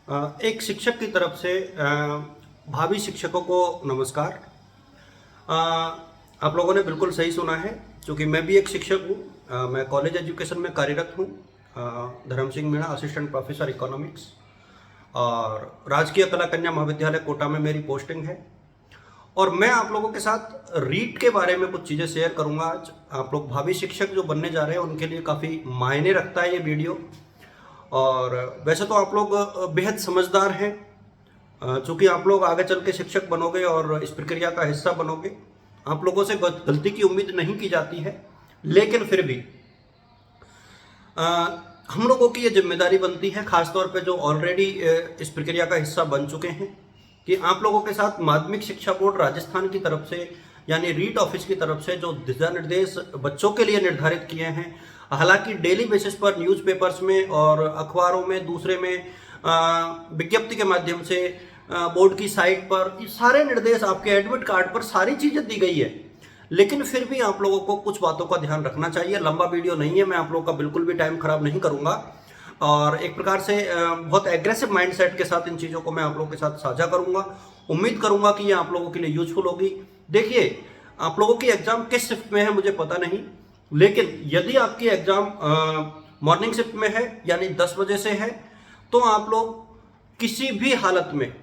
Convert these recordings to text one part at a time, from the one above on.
एक शिक्षक की तरफ से भावी शिक्षकों को नमस्कार। अ, आप लोगों ने बिल्कुल सही सुना है, क्योंकि मैं भी एक शिक्षक हूँ। मैं कॉलेज एजुकेशन में कार्यरत हूँ। धर्म Singh Meena, assistant professor economics, और राजकीय कला कन्या महाविद्यालय कोटा में मेरी पोस्टिंग है। और मैं आप लोगों के साथ रीट के बारे में कुछ चीज़ें शेयर करूंगा आज। आप लोग भावी शिक्षक जो बनने जा रहे हैं उनके लिए काफ़ी मायने रखता है ये वीडियो। और वैसे तो आप लोग बेहद समझदार हैं, चूंकि आप लोग आगे चल के शिक्षक बनोगे और इस प्रक्रिया का हिस्सा बनोगे। आप लोगों से गलती की उम्मीद नहीं की जाती है, लेकिन फिर भी अ, हम लोगों की ये जिम्मेदारी बनती है, खासतौर पे जो ऑलरेडी इस प्रक्रिया का हिस्सा बन चुके हैं, कि आप लोगों के साथ माध्यमिक शिक्षा बोर्ड राजस्थान की तरफ से यानी रीट ऑफिस की तरफ से जो दिशा निर्देश बच्चों के लिए निर्धारित किए हैं, हालांकि डेली बेसिस पर न्यूज़पेपर्स में और अखबारों में, दूसरे में विज्ञप्ति के माध्यम से, बोर्ड की साइट पर ये सारे निर्देश, आपके एडमिट कार्ड पर सारी चीज़ें दी गई है। लेकिन फिर भी आप लोगों को कुछ बातों का ध्यान रखना चाहिए। लंबा वीडियो नहीं है, मैं आप लोगों का बिल्कुल भी टाइम खराब नहीं करूंगा, और एक प्रकार से बहुत एग्रेसिव माइंडसेट के साथ इन चीज़ों को मैं आप लोगों के साथ साझा करूंगा। उम्मीद करूंगा कि ये आप लोगों के लिए यूजफुल होगी। देखिए, आप लोगों की एग्जाम किस शिफ्ट में है मुझे पता नहीं, लेकिन यदि आपकी एग्जाम मॉर्निंग शिफ्ट में है यानी 10 बजे से है, तो आप लोग किसी भी हालत में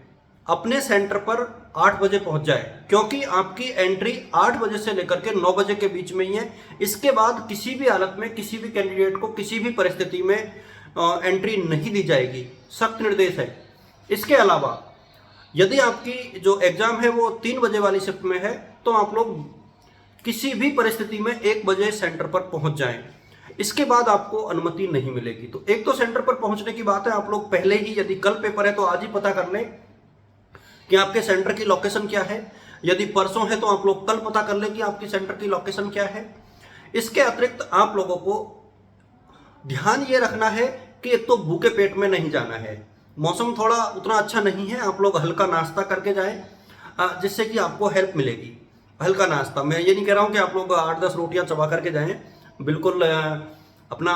अपने सेंटर पर 8 बजे पहुंच जाए, क्योंकि आपकी एंट्री 8 बजे से लेकर के 9 बजे के बीच में ही है। इसके बाद किसी भी हालत में किसी भी कैंडिडेट को किसी भी परिस्थिति में एंट्री नहीं दी जाएगी, सख्त निर्देश है। इसके अलावा यदि आपकी जो एग्जाम है वो 3 बजे वाली शिफ्ट में है, तो आप लोग किसी भी परिस्थिति में 1 बजे सेंटर पर पहुंच जाएं। इसके बाद आपको अनुमति नहीं मिलेगी। तो एक तो सेंटर पर पहुंचने की बात है, आप लोग पहले ही, यदि कल पेपर है तो आज ही पता कर लें कि आपके सेंटर की लोकेशन क्या है। यदि परसों है तो आप लोग कल पता कर लें कि आपकी सेंटर की लोकेशन क्या है। इसके अतिरिक्त आप लोगों को ध्यान ये रखना है कि एक तो भूखे पेट में नहीं जाना है। मौसम थोड़ा उतना अच्छा नहीं है, आप लोग हल्का नाश्ता करके जाएं, जिससे कि आपको हेल्प मिलेगी। हल्का नाश्ता, मैं ये नहीं कह रहा हूँ कि आप लोग 8-10 रोटियां चबा करके जाएं, बिल्कुल अपना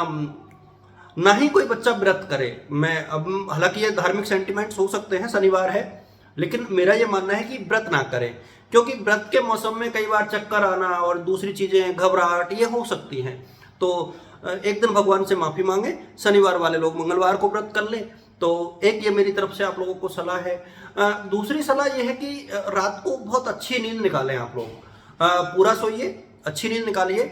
ना ही कोई बच्चा व्रत करे। मैं अब, हालांकि ये धार्मिक सेंटिमेंट्स हो सकते हैं, शनिवार है, लेकिन मेरा ये मानना है कि व्रत ना करें, क्योंकि व्रत के मौसम में कई बार चक्कर आना और दूसरी चीजें, घबराहट, ये हो सकती हैं। तो एक दिन भगवान से माफी मांगे, शनिवार वाले लोग मंगलवार को व्रत कर लें। तो एक ये मेरी तरफ से आप लोगों को सलाह है। दूसरी सलाह ये है कि रात को बहुत अच्छी नींद निकालें आप लोग। पूरा सोइए, अच्छी नींद निकालिए,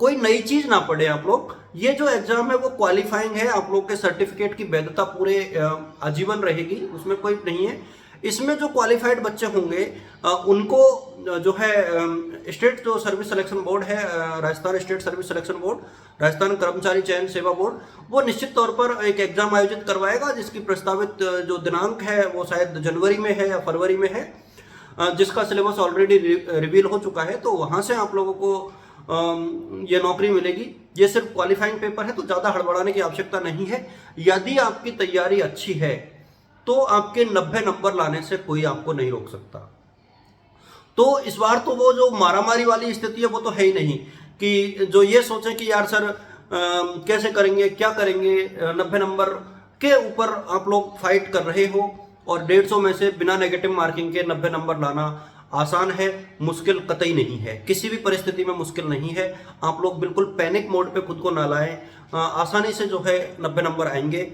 कोई नई चीज ना पढ़े आप लोग। ये जो एग्जाम है वो क्वालिफाइंग है, आप लोग के सर्टिफिकेट की वैधता पूरे आजीवन रहेगी, उसमें कोई नहीं है। इसमें जो क्वालिफाइड बच्चे होंगे उनको जो है स्टेट जो सर्विस सिलेक्शन बोर्ड है, Rajasthan state service selection board, Rajasthan कर्मचारी चयन सेवा बोर्ड, वो निश्चित तौर पर एक एग्जाम आयोजित करवाएगा, जिसकी प्रस्तावित जो दिनांक है वो शायद जनवरी में है या फरवरी में है, जिसका सिलेबस ऑलरेडी रिवील हो चुका है। तो वहां से आप लोगों को ये नौकरी मिलेगी। ये सिर्फ क्वालिफाइंग पेपर है, तो ज़्यादा हड़बड़ाने की आवश्यकता नहीं है। यदि आपकी तैयारी अच्छी है तो आपके 90 नंबर लाने से कोई आपको नहीं रोक सकता। तो इस बार तो वो जो मारामारी वाली स्थिति है वो तो है ही नहीं, कि जो ये सोचे कि यार सर कैसे करेंगे, क्या करेंगे, 90 नंबर के ऊपर आप लोग फाइट कर रहे हो, और 150 में से बिना नेगेटिव मार्किंग के 90 नंबर लाना आसान है, मुश्किल कतई नहीं है, किसी भी परिस्थिति में मुश्किल नहीं है। आप लोग बिल्कुल पैनिक मोड पे खुद को ना लाएं, आसानी से जो है 90 नंबर आएंगे।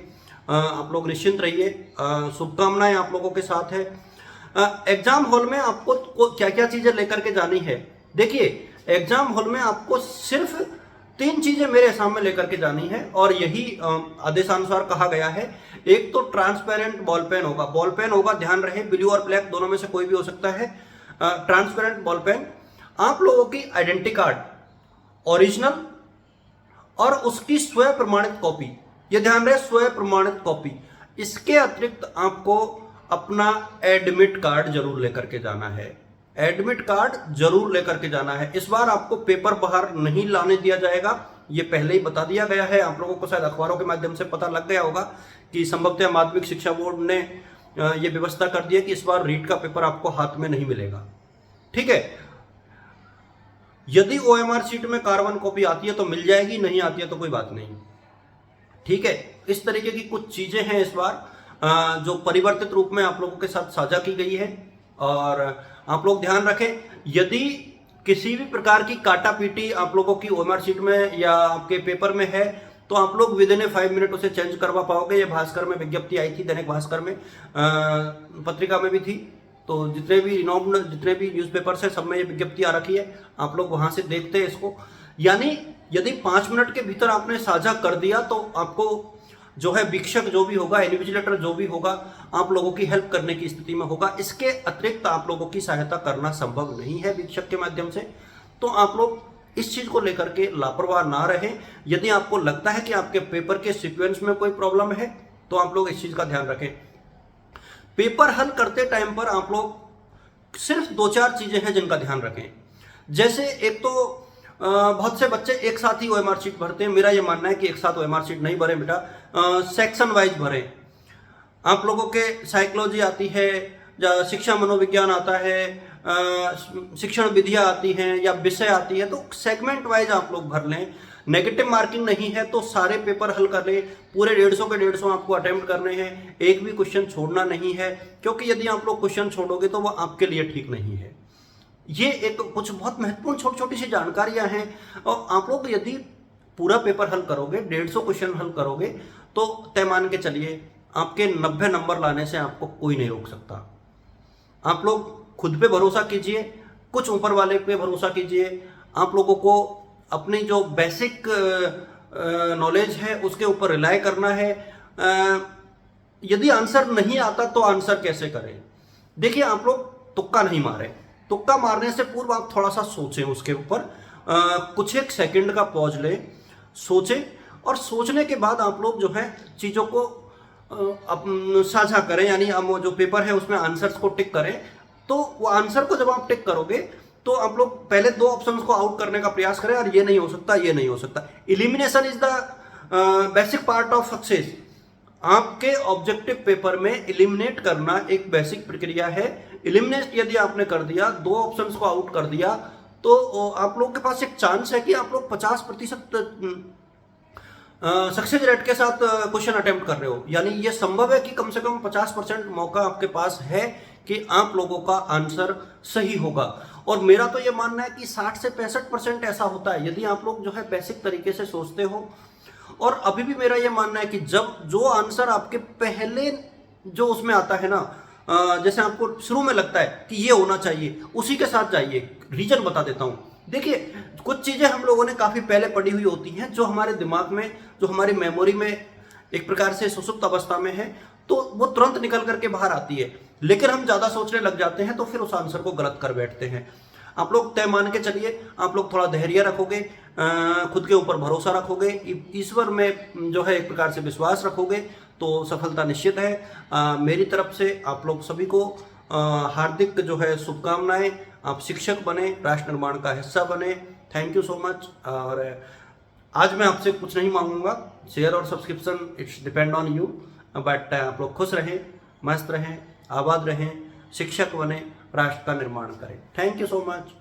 आप लोग निश्चिंत रहिए, शुभकामनाएं आप लोगों के साथ है। एग्जाम हॉल में आपको क्या क्या चीजें लेकर के जानी है। देखिए, एग्जाम हॉल में आपको सिर्फ 3 चीजें मेरे सामने लेकर के जानी है, और यही आदेशानुसार कहा गया है। एक तो ट्रांसपेरेंट बॉल पेन होगा, बॉल पेन होगा, ध्यान रहे, ब्लू और ब्लैक दोनों में से कोई भी हो सकता है। ट्रांसपेरेंट बॉल पेन, आप लोगों की आइडेंटिटी कार्ड ओरिजिनल और उसकी स्वयं प्रमाणित कॉपी, ये ध्यान रहे, स्वयं प्रमाणित कॉपी। इसके अतिरिक्त आपको अपना एडमिट कार्ड जरूर लेकर के जाना है, एडमिट कार्ड जरूर लेकर के जाना है। इस बार आपको पेपर बाहर नहीं लाने दिया जाएगा, ये पहले ही बता दिया गया है। आप लोगों को शायद अखबारों के माध्यम से पता लग गया होगा कि संभवतः माध्यमिक शिक्षा बोर्ड ने ये व्यवस्था कर दी है कि इस बार रीट का पेपर आपको हाथ में नहीं मिलेगा। ठीक है, यदि ओएमआर शीट में कार्बन कॉपी आती है तो मिल जाएगी, नहीं आती है तो कोई बात नहीं। ठीक है, इस तरीके की कुछ चीजें हैं इस बार। जो परिवर्तित रूप में आप लोगों के साथ साझा की गई है। और आप लोग ध्यान रखें, यदि किसी भी प्रकार की काटा पीटी आप लोगों की ओएमआर शीट में या आपके पेपर में है तो आप लोग विद इन 5 मिनट उसे चेंज करवा पाओगे। ये भास्कर में विज्ञप्ति आई थी, दैनिक भास्कर में, पत्रिका में भी थी। तो जितने भी रिनोम्ड जितने भी न्यूज़पेपर्स हैं सब में ये विज्ञप्ति आ रखी है, आप लोग वहां से देखते हैं इसको। यानी यदि 5 मिनट के भीतर आपने साझा कर दिया तो आपको जो है वीक्षक जो भी होगा, इन्विजिलेटर जो भी होगा, आप लोगों की हेल्प करने की स्थिति में होगा। इसके अतिरिक्त आप लोगों की सहायता करना संभव नहीं है वीक्षक के माध्यम से। तो आप लोग इस चीज को लेकर के लापरवाह ना रहें। यदि आपको लगता है कि आपके पेपर के सीक्वेंस में कोई प्रॉब्लम है तो आप लोग इस चीज का ध्यान रखें। पेपर हल करते टाइम पर आप लोग सिर्फ 2-4 चीजें हैं जिनका ध्यान रखें। जैसे एक तो बहुत से बच्चे एक साथ ही ओएमआर शीट भरते हैं। मेरा ये मानना है कि एक साथ ओएमआर शीट नहीं भरें बेटा, सेक्शन वाइज भरें। आप लोगों के साइकोलॉजी आती है या शिक्षा मनोविज्ञान आता है, शिक्षण विधियां आती हैं या विषय आती है, तो सेगमेंट वाइज आप लोग भर लें। नेगेटिव मार्किंग नहीं है तो सारे पेपर हल कर लें। पूरे 150 के 150 आपको अटेम्प्ट करने हैं, एक भी क्वेश्चन छोड़ना नहीं है, क्योंकि यदि आप लोग क्वेश्चन छोड़ोगे तो वो आपके लिए ठीक नहीं है। ये एक कुछ बहुत महत्वपूर्ण छोटी छोटी सी जानकारियां हैं। और आप लोग यदि पूरा पेपर हल करोगे, 150 क्वेश्चन हल करोगे, तो तय मान के चलिए आपके 90 नंबर लाने से आपको कोई नहीं रोक सकता। आप लोग खुद पे भरोसा कीजिए, कुछ ऊपर वाले पे भरोसा कीजिए। आप लोगों को अपनी जो बेसिक नॉलेज है उसके ऊपर रिलाय करना है। यदि आंसर नहीं आता तो आंसर कैसे करें? देखिए, आप लोग तुक्का नहीं मारें। तुक्का मारने से पूर्व आप थोड़ा सा सोचें उसके ऊपर, कुछ एक सेकंड का पॉज लें, सोचें, और सोचने के बाद आप लोग जो है चीज़ों को साझा करें। यानी हम जो पेपर है उसमें आंसर्स को टिक करें। तो वो आंसर को जब आप टिक करोगे तो आप लोग पहले 2 ऑप्शंस को आउट करने का प्रयास करें, और ये नहीं हो सकता, ये नहीं हो सकता। Elimination is the basic part of success. आपके ऑब्जेक्टिव पेपर में इलिमिनेट करना एक बेसिक प्रक्रिया है। इलिमिनेट यदि आपने कर दिया, 2 ऑप्शंस को आउट कर दिया, तो आप लोग के पास एक चांस है कि आप लोग 50% सक्सेस रेट के साथ क्वेश्चन अटेम्प्ट कर रहे हो। यानी ये संभव है कि कम से कम 50% मौका आपके पास है कि आप लोगों का आंसर सही होगा। और मेरा तो ये मानना है कि 60 से 65% ऐसा होता है यदि आप लोग जो है बेसिक तरीके से सोचते हो। और अभी भी मेरा ये मानना है कि जब जो आंसर आपके पहले जो उसमें आता है ना, जैसे आपको शुरू में लगता है कि ये होना चाहिए, उसी के साथ जाइए। रीजन बता देता हूँ। देखिए, कुछ चीज़ें हम लोगों ने काफ़ी पहले पढ़ी हुई होती हैं जो हमारे दिमाग में, जो हमारी मेमोरी में एक प्रकार से सुसुप्त अवस्था में है, तो वो तुरंत निकल करके बाहर आती है। लेकिन हम ज़्यादा सोचने लग जाते हैं तो फिर उस आंसर को गलत कर बैठते हैं। आप लोग तय मान के चलिए, आप लोग थोड़ा धैर्य रखोगे, खुद के ऊपर भरोसा रखोगे, ईश्वर में जो है एक प्रकार से विश्वास रखोगे तो सफलता निश्चित है। मेरी तरफ से आप लोग सभी को हार्दिक जो है शुभकामनाएं। आप शिक्षक बने, राष्ट्र निर्माण का हिस्सा बने। Thank you so much. और आज मैं आपसे कुछ नहीं मांगूंगा, शेयर और subscription it's depend on you. But आप लोग खुश रहें, मस्त रहें, आबाद रहें, शिक्षक बने, राष्ट्र का निर्माण करें। Thank you so much.